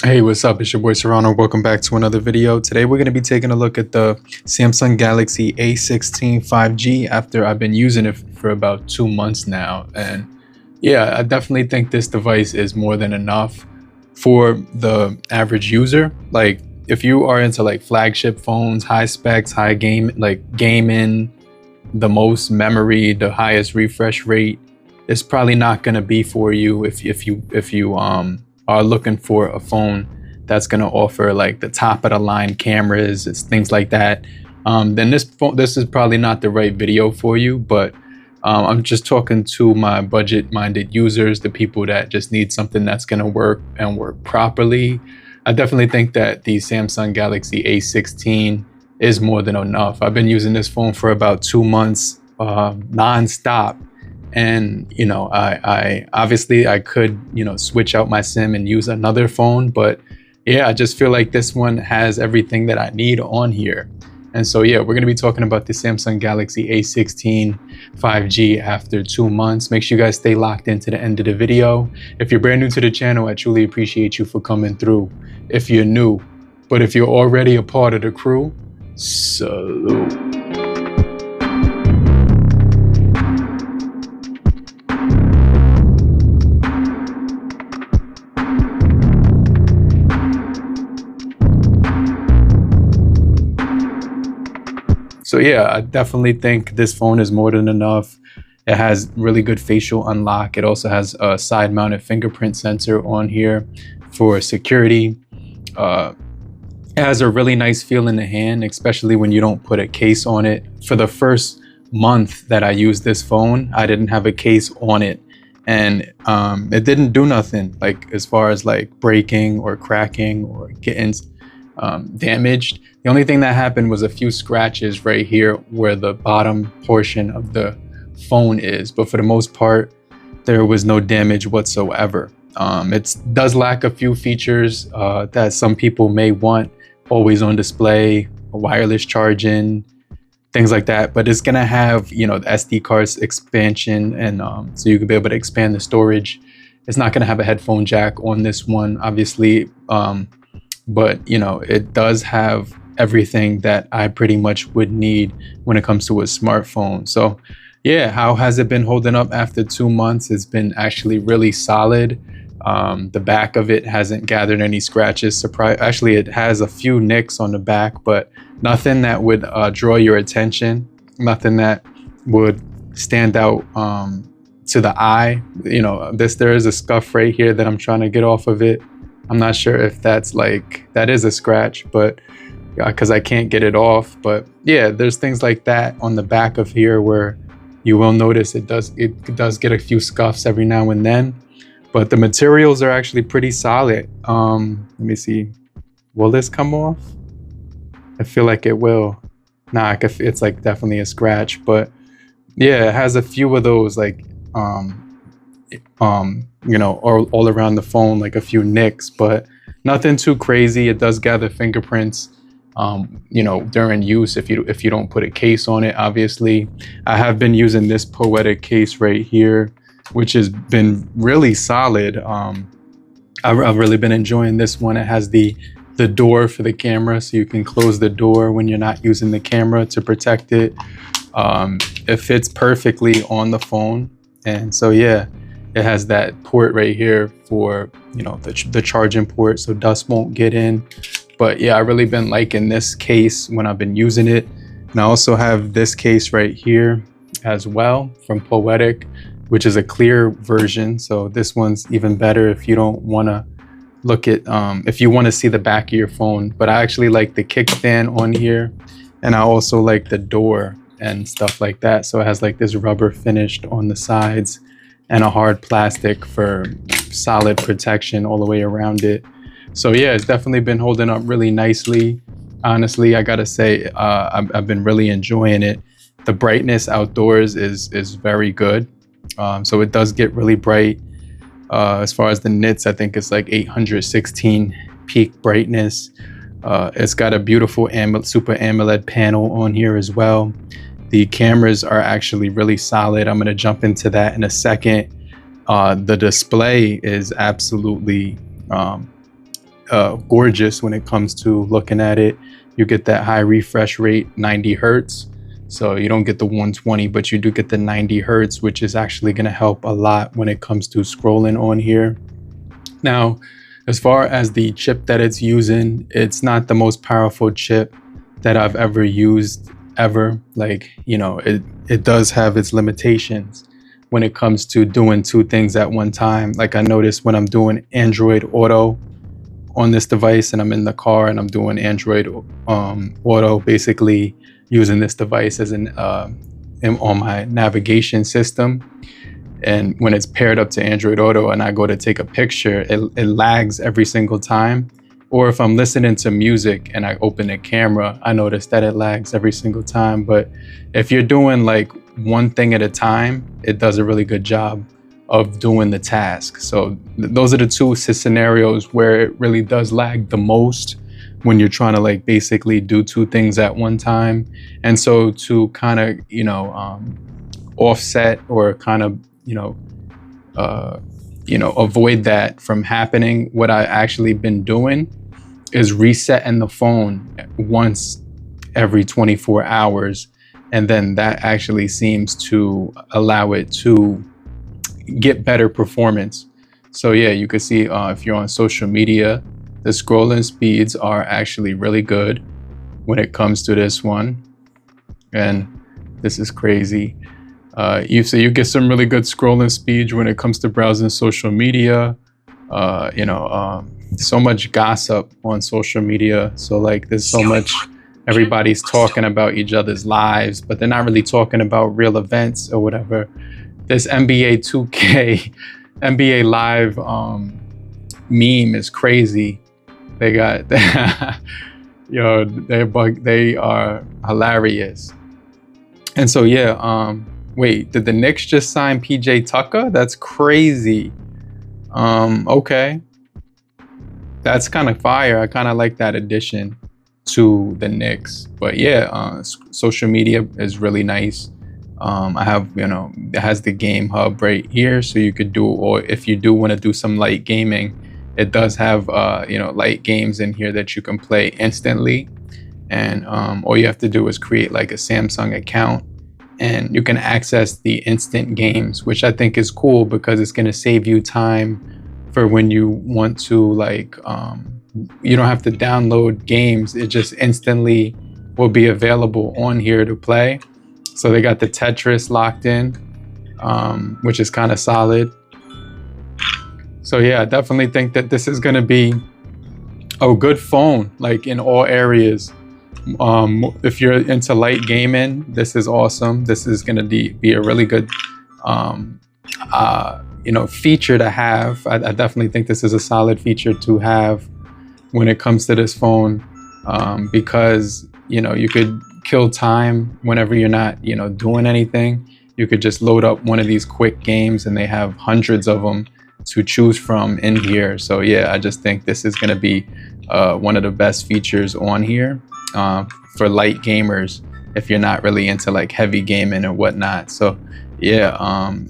Hey, what's up? It's your boy Serrano. Welcome back to another video. Today we're going to be taking a look at the Samsung Galaxy A16 5G after I've been using it for about 2 months now. And yeah, I definitely think this device is more than enough for the average user. Like if you are into like flagship phones, high specs, high game, like gaming, the most memory, the highest refresh rate, it's probably not going to be for you if you are looking for a phone that's going to offer like the top of the line cameras, it's things like that. Then this is probably not the right video for you. But I'm just talking to my budget minded users, the people that just need something that's going to work and work properly. I definitely think that the Samsung Galaxy A16 is more than enough. I've been using this phone for about 2 months non-stop. And I obviously I could switch out my SIM and use another phone, but yeah, I just feel like this one has everything that I need on here. And so yeah, we're going to be talking about the Samsung Galaxy A16 5G after 2 months. Make sure you guys stay locked into the end of the video. If you're brand new to the channel, I truly appreciate you for coming through if you're new. But if you're already a part of the crew, salute. So yeah, I definitely think this phone is more than enough. It has really good facial unlock. It also has a side mounted fingerprint sensor on here for security. It has a really nice feel in the hand, especially when you don't put a case on it. For the first month that I used this phone, I didn't have a case on it, and it didn't do nothing like as far as like breaking or cracking or getting damaged. The only thing that happened was a few scratches right here where the bottom portion of the phone is, but for the most part there was no damage whatsoever. It does lack a few features that some people may want: always on display, wireless charging, things like that. But it's gonna have the SD cards expansion, and so you could be able to expand the storage. It's not gonna have a headphone jack on this one, obviously, but it does have everything that I pretty much would need when it comes to a smartphone. So yeah, how has it been holding up after 2 months? It's been actually really solid. The back of it hasn't gathered any scratches. Actually, it has a few nicks on the back, but nothing that would draw your attention, nothing that would stand out to the eye. There is a scuff right here that I'm trying to get off of it. I'm not sure if that is a scratch, but because I can't get it off. But yeah, there's things like that on the back of here where you will notice it does get a few scuffs every now and then. But the materials are actually pretty solid. Let me see. Will this come off? I feel like it will. Nah, it's like definitely a scratch. But yeah, it has a few of those like all around the phone, like a few nicks, but nothing too crazy. It does gather fingerprints during use if you don't put a case on it. Obviously, I have been using this Poetic case right here, which has been really solid. I've really been enjoying this one. It has the door for the camera, so you can close the door when you're not using the camera to protect it. It fits perfectly on the phone, and so yeah, it has that port right here for the charging port, so dust won't get in. But yeah, I've really been liking this case when I've been using it. And I also have this case right here as well from Poetic, which is a clear version. So this one's even better if you don't want to look at, if you want to see the back of your phone. But I actually like the kickstand on here, and I also like the door and stuff like that. So it has like this rubber finished on the sides and a hard plastic for solid protection all the way around it. So yeah, it's definitely been holding up really nicely. Honestly, I gotta say, I've been really enjoying it. The brightness outdoors is very good. So it does get really bright. As far as the nits, I think it's like 816 peak brightness. It's got a beautiful Super AMOLED panel on here as well. The cameras are actually really solid. I'm gonna jump into that in a second. The display is absolutely gorgeous when it comes to looking at it. You get that high refresh rate, 90 hertz. So you don't get the 120, but you do get the 90 hertz, which is actually going to help a lot when it comes to scrolling on here. Now, as far as the chip that it's using, it's not the most powerful chip that I've ever used ever. Like, you know, it does have its limitations when it comes to doing two things at one time. Like I noticed when I'm doing Android Auto on this device and I'm in the car and I'm doing Android Auto, basically using this device as an on my navigation system. And when it's paired up to Android Auto and I go to take a picture, it lags every single time. Or if I'm listening to music and I open the camera, I notice that it lags every single time. But if you're doing like one thing at a time, it does a really good job of doing the task. So those are the two scenarios where it really does lag the most, when you're trying to like basically do two things at one time. And so to kind of, you know, offset or kind of, avoid that from happening, what I actually been doing is resetting the phone once every 24 hours. And then that actually seems to allow it to get better performance. So yeah, you can see if you're on social media, the scrolling speeds are actually really good when it comes to this one. And this is crazy. You get some really good scrolling speeds when it comes to browsing social media. So much gossip on social media. So like there's so much, everybody's talking about each other's lives, but they're not really talking about real events or whatever. This NBA 2K, NBA Live meme is crazy. They got, they are hilarious. And so, yeah, wait, did the Knicks just sign PJ Tucker? That's crazy. Okay. That's kind of fire. I kind of like that addition to the Knicks. But yeah, social media is really nice. I have, it has the game hub right here. So you could do, or if you do want to do some light gaming, it does have, light games in here that you can play instantly. And all you have to do is create like a Samsung account and you can access the instant games, which I think is cool because it's going to save you time for when you want to, like, you don't have to download games. It just instantly will be available on here to play. So they got the Tetris locked in, which is kind of solid. So yeah, I definitely think that this is going to be a good phone, like in all areas. If you're into light gaming, this is awesome. This is going to be a really good, feature to have. I definitely think this is a solid feature to have when it comes to this phone, because, you could kill time whenever you're not, doing anything. You could just load up one of these quick games and they have hundreds of them to choose from in here. So yeah, I just think this is going to be one of the best features on here for light gamers if you're not really into like heavy gaming or whatnot. So yeah,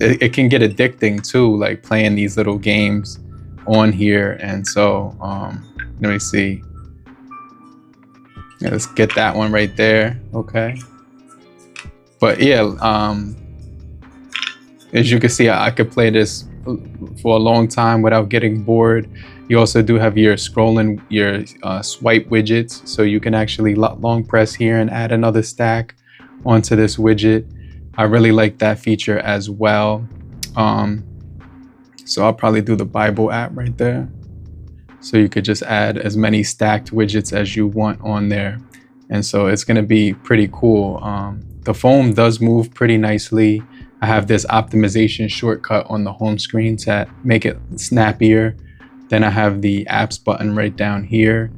it can get addicting too, like playing these little games on here. And so let me see. Yeah, let's get that one right there. Okay. But yeah, as you can see, I could play this for a long time without getting bored. You also do have your scrolling, your swipe widgets. So you can actually long press here and add another stack onto this widget. I really like that feature as well. So I'll probably do the Bible app right there. So you could just add as many stacked widgets as you want on there. And so it's going to be pretty cool. The phone does move pretty nicely. I have this optimization shortcut on the home screen to make it snappier. Then I have the apps button right down here.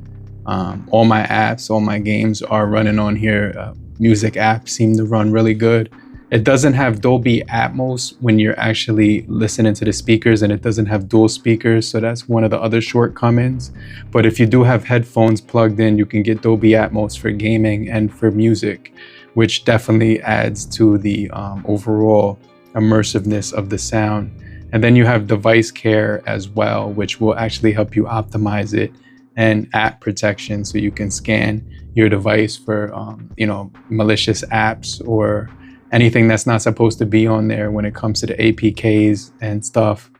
All my apps, all my games are running on here. Music apps seem to run really good. It doesn't have Dolby Atmos when you're actually listening to the speakers, and it doesn't have dual speakers. So that's one of the other shortcomings. But if you do have headphones plugged in, you can get Dolby Atmos for gaming and for music, which definitely adds to the overall immersiveness of the sound. And then you have device care as well, which will actually help you optimize it and app protection, so you can scan your device for you know, malicious apps or anything that's not supposed to be on there when it comes to the APKs and stuff.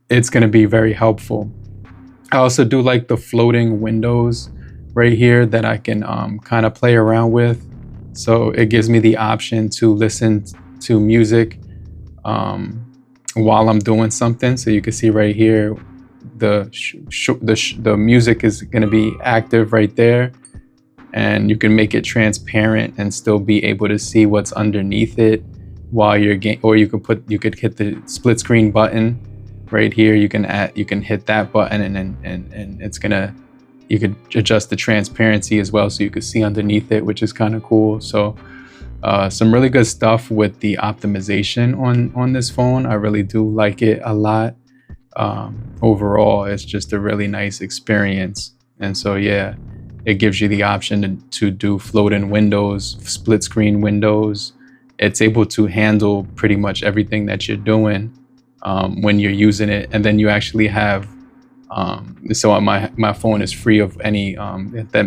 It's going to be very helpful. I also do like the floating windows right here that I can kind of play around with. So it gives me the option to listen to music while I'm doing something. So you can see right here, the music is going to be active right there, and you can make it transparent and still be able to see what's underneath it while you're or you could hit the split screen button right here. You can hit that button, and it's gonna, you could adjust the transparency as well, so you could see underneath it, which is kind of cool. So some really good stuff with the optimization on this phone. I really do like it a lot. Overall, it's just a really nice experience. And so yeah, it gives you the option to do floating windows, split screen windows. It's able to handle pretty much everything that you're doing when you're using it. And then you actually have so my phone is free of any that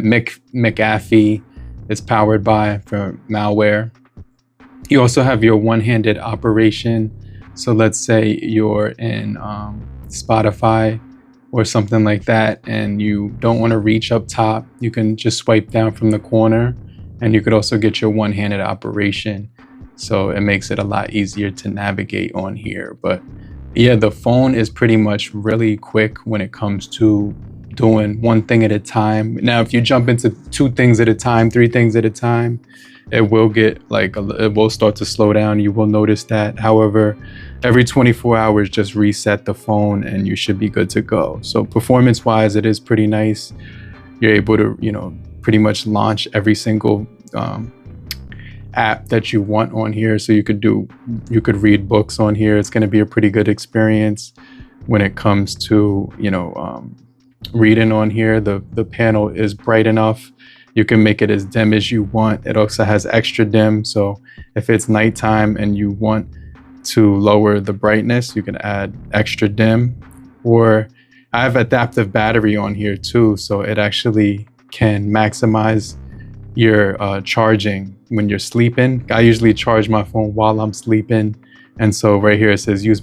McAfee is powered by for malware. You also have your one-handed operation. So let's say you're in Spotify or something like that, and you don't want to reach up top, you can just swipe down from the corner, and you could also get your one-handed operation. So it makes it a lot easier to navigate on here. But yeah, the phone is pretty much really quick when it comes to doing one thing at a time. Now, if you jump into 2 things at a time, 3 things at a time, it will get like, it will start to slow down. You will notice that. However, every 24 hours, just reset the phone and you should be good to go. So performance wise, it is pretty nice. You're able to, you know, pretty much launch every single app that you want on here. So you could read books on here. It's going to be a pretty good experience when it comes to, you know, reading on here. The panel is bright enough. You can make it as dim as you want. It also has extra dim. So if it's nighttime and you want to lower the brightness, you can add extra dim. Or I have adaptive battery on here too. So it actually can maximize your charging when you're sleeping. I usually charge my phone while I'm sleeping. And so right here it says use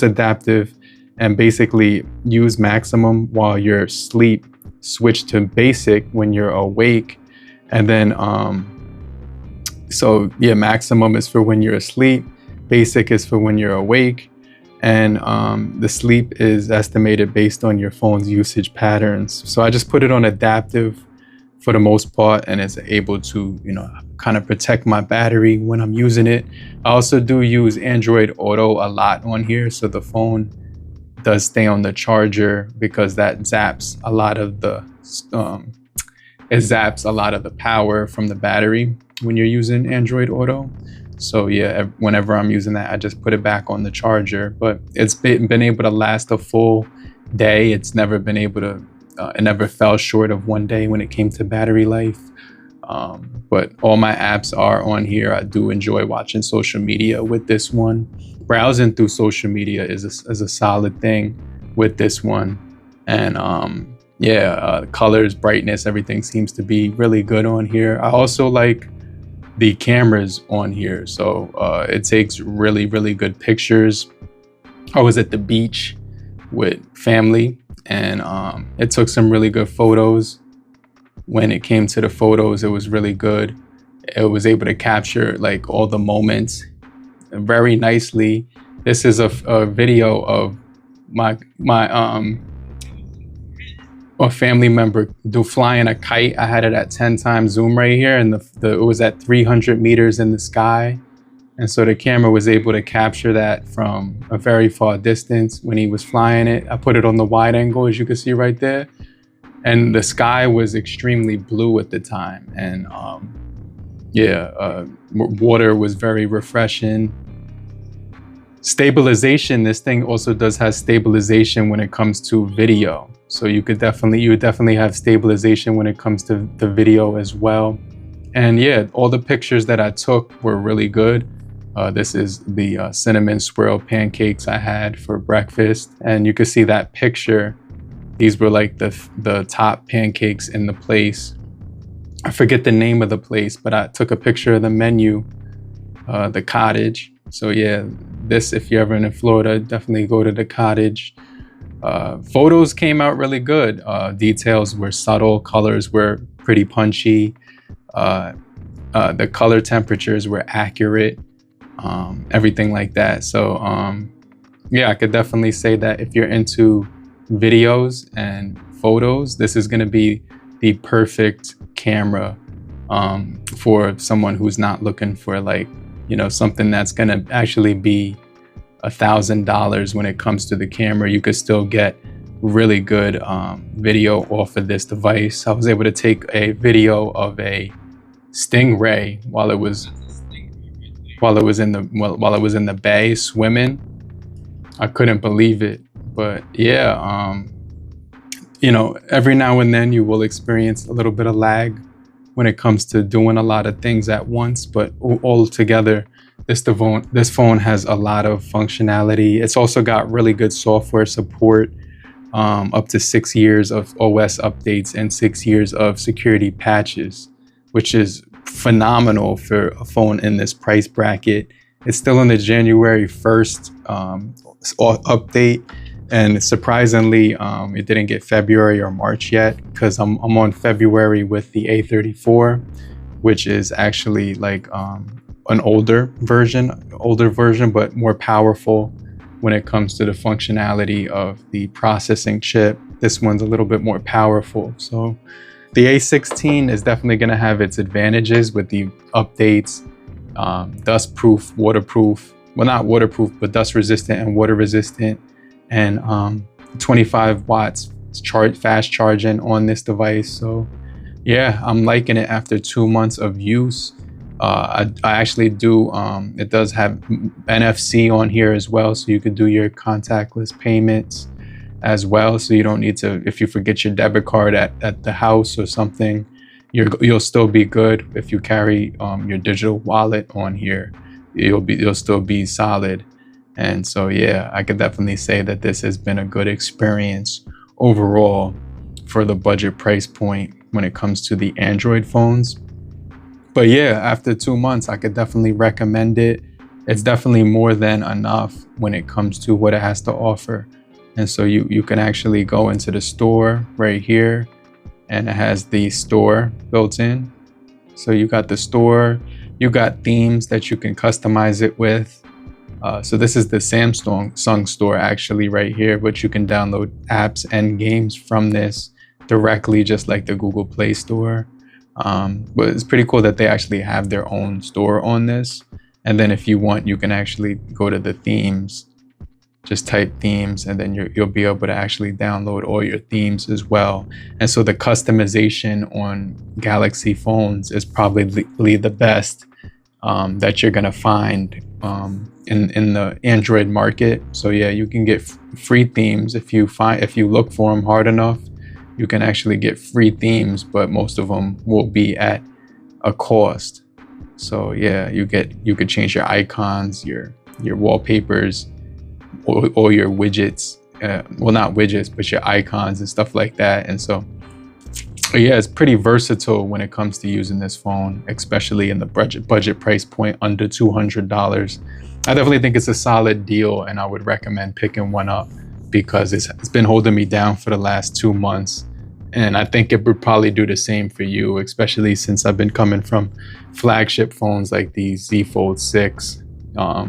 adaptive, and basically use maximum while you're asleep, switch to basic when you're awake. And then so yeah, maximum is for when you're asleep, basic is for when you're awake, and the sleep is estimated based on your phone's usage patterns. So I just put it on adaptive for the most part, and it's able to, you know, kind of protect my battery when I'm using it. I also do use Android Auto a lot on here, so the phone does stay on the charger because that zaps a lot of the power from the battery when you're using Android Auto. So yeah, whenever I'm using that, I just put it back on the charger. But it's been able to last a full day. It's never been able to it never fell short of 1 day when it came to battery life. But all my apps are on here. I do enjoy watching social media with this one. Browsing through social media is a solid thing with this one. And yeah, colors, brightness, everything seems to be really good on here. I also like the cameras on here. So it takes really, really good pictures. I was at the beach with family, and it took some really good photos. When it came to the photos, it was really good. It was able to capture like all the moments very nicely. This is a video of a family member flying a kite. I had it at 10 times zoom right here, and it was at 300 meters in the sky. And so the camera was able to capture that from a very far distance when he was flying it. I put it on the wide angle, as you can see right there. And the sky was extremely blue at the time. And yeah, water was very refreshing. Stabilization, this thing also has stabilization when it comes to video. So you would definitely have stabilization when it comes to the video as well. And yeah, all the pictures that I took were really good. This is the cinnamon swirl pancakes I had for breakfast. And you can see that picture These were like the top pancakes in the place. I forget the name of the place, but I took a picture of the menu, the Cottage. So yeah, this, if you're ever in Florida, definitely go to the Cottage. Photos came out really good. Details were subtle, colors were pretty punchy. The color temperatures were accurate, everything like that. So yeah, I could definitely say that if you're into videos and photos, this is going to be the perfect camera for someone who's not looking for, like, you know, something that's going to actually be $1,000 when it comes to the camera. You could still get really good video off of this device. I was able to take a video of a stingray while it was in the bay swimming. I couldn't believe it. But yeah, you know, every now and then you will experience a little bit of lag when it comes to doing a lot of things at once, but altogether, this phone has a lot of functionality. It's also got really good software support, up to 6 years of OS updates and 6 years of security patches, which is phenomenal for a phone in this price bracket. It's still in the January 1st update. And surprisingly, it didn't get February or March yet, because I'm on February with the A34, which is actually like an older version, but more powerful when it comes to the functionality of the processing chip. This one's a little bit more powerful. So the A16 is definitely going to have its advantages with the updates, dust proof, waterproof, well, not waterproof, but dust resistant and water resistant, and 25 watts fast charging on this device. So yeah, I'm liking it after 2 months of use. I actually do, it does have NFC on here as well, so you could do your contactless payments as well. So you don't need to, if you forget your debit card at the house or something, you'll still be good. If you carry your digital wallet on here, you'll still be solid. And so yeah, I could definitely say that this has been a good experience overall for the budget price point when it comes to the Android phones. But yeah, after 2 months, I could definitely recommend it. It's definitely more than enough when it comes to what it has to offer. And so you can actually go into the store right here, and it has the store built in. So you got the store, you got themes that you can customize it with. So this is the Samsung store actually right here, but you can download apps and games from this directly, just like the Google Play Store. But it's pretty cool that they actually have their own store on this. And then if you want, you can actually go to the themes, just type themes, and then you'll be able to actually download all your themes as well. And so the customization on Galaxy phones is probably the best that you're gonna find in the Android market. So yeah, you can get free themes if you look for them hard enough. You can actually get free themes, but most of them will be at a cost. So yeah, you could change your icons, your wallpapers, or your widgets. Well, not widgets, but your icons and stuff like that. And so yeah, it's pretty versatile when it comes to using this phone, especially in the budget price point under $200. I definitely think it's a solid deal, and I would recommend picking one up because it's been holding me down for the last 2 months. And I think it would probably do the same for you, especially since I've been coming from flagship phones like the Z Fold 6,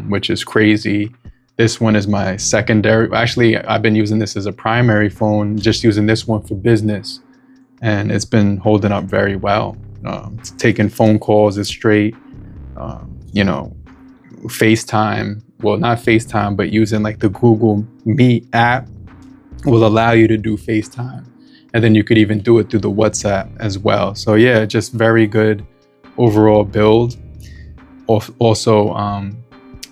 which is crazy. This one is my secondary. Actually, I've been using this as a primary phone, just using this one for business. And it's been holding up very well. Taking phone calls is straight. You know, FaceTime, well, not FaceTime, but using like the Google Meet app will allow you to do FaceTime. And then you could even do it through the WhatsApp as well. So yeah, just very good overall build. Also,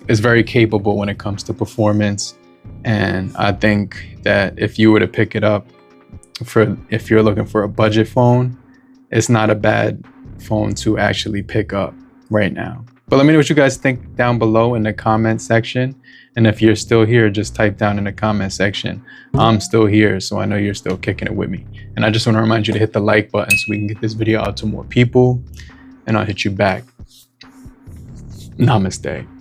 is very capable when it comes to performance. And I think that if you were to pick it up, if you're looking for a budget phone, it's not a bad phone to actually pick up right now. But let me know what you guys think down below in the comment section. And if you're still here, just type down in the comment section, I'm still here, so I know you're still kicking it with me. And I just want to remind you to hit the like button so we can get this video out to more people. And I'll hit you back. Namaste.